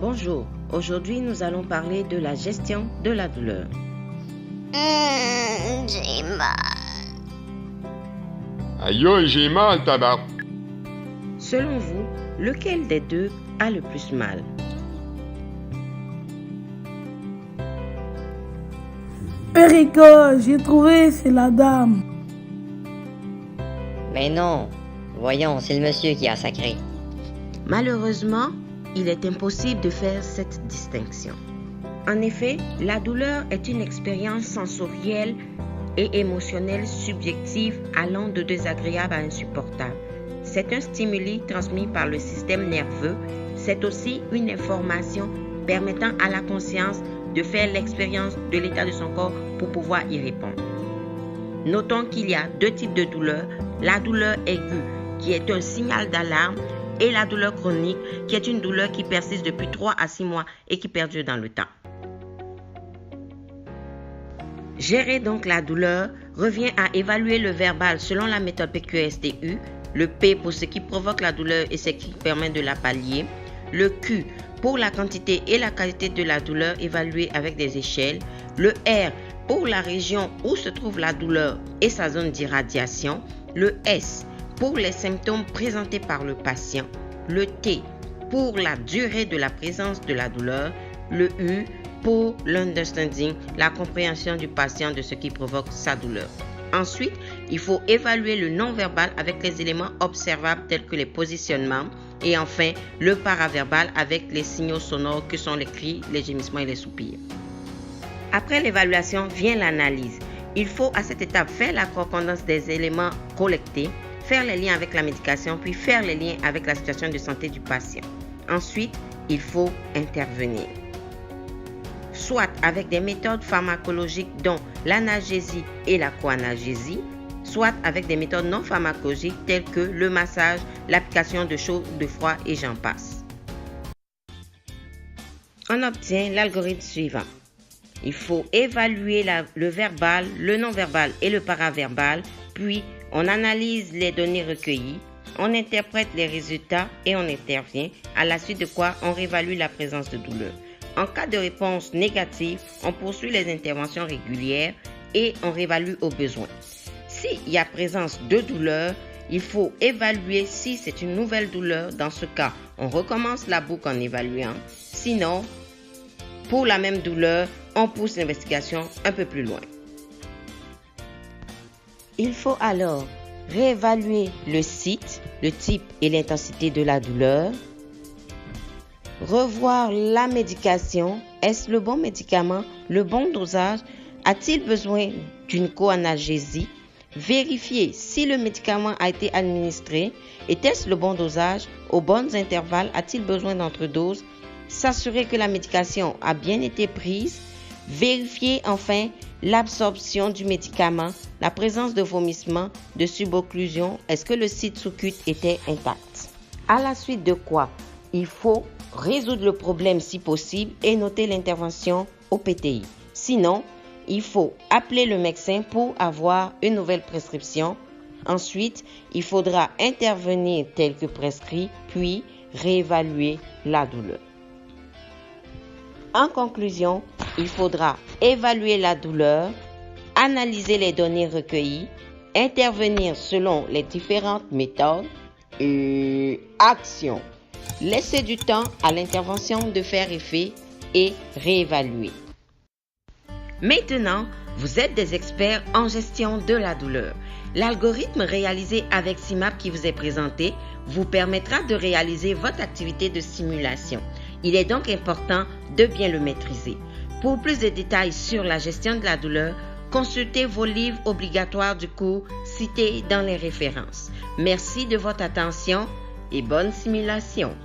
Bonjour, aujourd'hui nous allons parler de la gestion de la douleur. J'ai mal. Aïe, j'ai mal, tabac. Selon vous, lequel des deux a le plus mal? Erika, j'ai trouvé, c'est la dame. Mais non, voyons, c'est le monsieur qui a sacré. Malheureusement, il est impossible de faire cette distinction. En effet, la douleur est une expérience sensorielle et émotionnelle subjective allant de désagréable à insupportable. C'est un stimuli transmis par le système nerveux. C'est aussi une information permettant à la conscience de faire l'expérience de l'état de son corps pour pouvoir y répondre. Notons qu'il y a deux types de douleur. La douleur aiguë, qui est un signal d'alarme, et la douleur chronique, qui est une douleur qui persiste depuis 3 à 6 mois et qui perdure dans le temps. Gérer donc la douleur revient à évaluer le verbal selon la méthode PQSTU, le P pour ce qui provoque la douleur et ce qui permet de la pallier, le Q pour la quantité et la qualité de la douleur évaluée avec des échelles, le R pour la région où se trouve la douleur et sa zone d'irradiation, le S pour les symptômes présentés par le patient, le T pour la durée de la présence de la douleur, le U pour l'understanding, la compréhension du patient de ce qui provoque sa douleur. Ensuite, il faut évaluer le non-verbal avec les éléments observables tels que les positionnements et enfin le paraverbal avec les signaux sonores que sont les cris, les gémissements et les soupirs. Après l'évaluation vient l'analyse. Il faut à cette étape faire la concordance des éléments collectés, faire les liens avec la médication, puis faire les liens avec la situation de santé du patient. Ensuite, il faut intervenir. Soit avec des méthodes pharmacologiques dont l'analgésie et la coanalgésie, soit avec des méthodes non pharmacologiques telles que le massage, l'application de chaud, de froid et j'en passe. On obtient l'algorithme suivant. Il faut évaluer le verbal, le non-verbal et le paraverbal, puis on analyse les données recueillies, on interprète les résultats et on intervient, à la suite de quoi on réévalue la présence de douleur. En cas de réponse négative, on poursuit les interventions régulières et on réévalue au besoin. S'il y a présence de douleur, il faut évaluer si c'est une nouvelle douleur. Dans ce cas, on recommence la boucle en évaluant. Sinon, pour la même douleur, on pousse l'investigation un peu plus loin. Il faut alors réévaluer le site, le type et l'intensité de la douleur. Revoir la médication. Est-ce le bon médicament, le bon dosage? A-t-il besoin d'une coanalgésie? Vérifier si le médicament a été administré. Était-ce le bon dosage? Aux bons intervalles? A-t-il besoin d'entredoses? S'assurer que la médication a bien été prise. Vérifier enfin l'absorption du médicament, la présence de vomissements, de subocclusion. Est-ce que le site sous-cute était intact? À la suite de quoi, il faut résoudre le problème si possible et noter l'intervention au PTI. Sinon, il faut appeler le médecin pour avoir une nouvelle prescription. Ensuite, il faudra intervenir tel que prescrit, puis réévaluer la douleur. En conclusion, il faudra évaluer la douleur, analyser les données recueillies, intervenir selon les différentes méthodes et action. Laissez du temps à l'intervention de faire effet et réévaluer. Maintenant, vous êtes des experts en gestion de la douleur. L'algorithme réalisé avec CIMAP qui vous est présenté vous permettra de réaliser votre activité de simulation. Il est donc important de bien le maîtriser. Pour plus de détails sur la gestion de la douleur, consultez vos livres obligatoires du cours cités dans les références. Merci de votre attention et bonne simulation.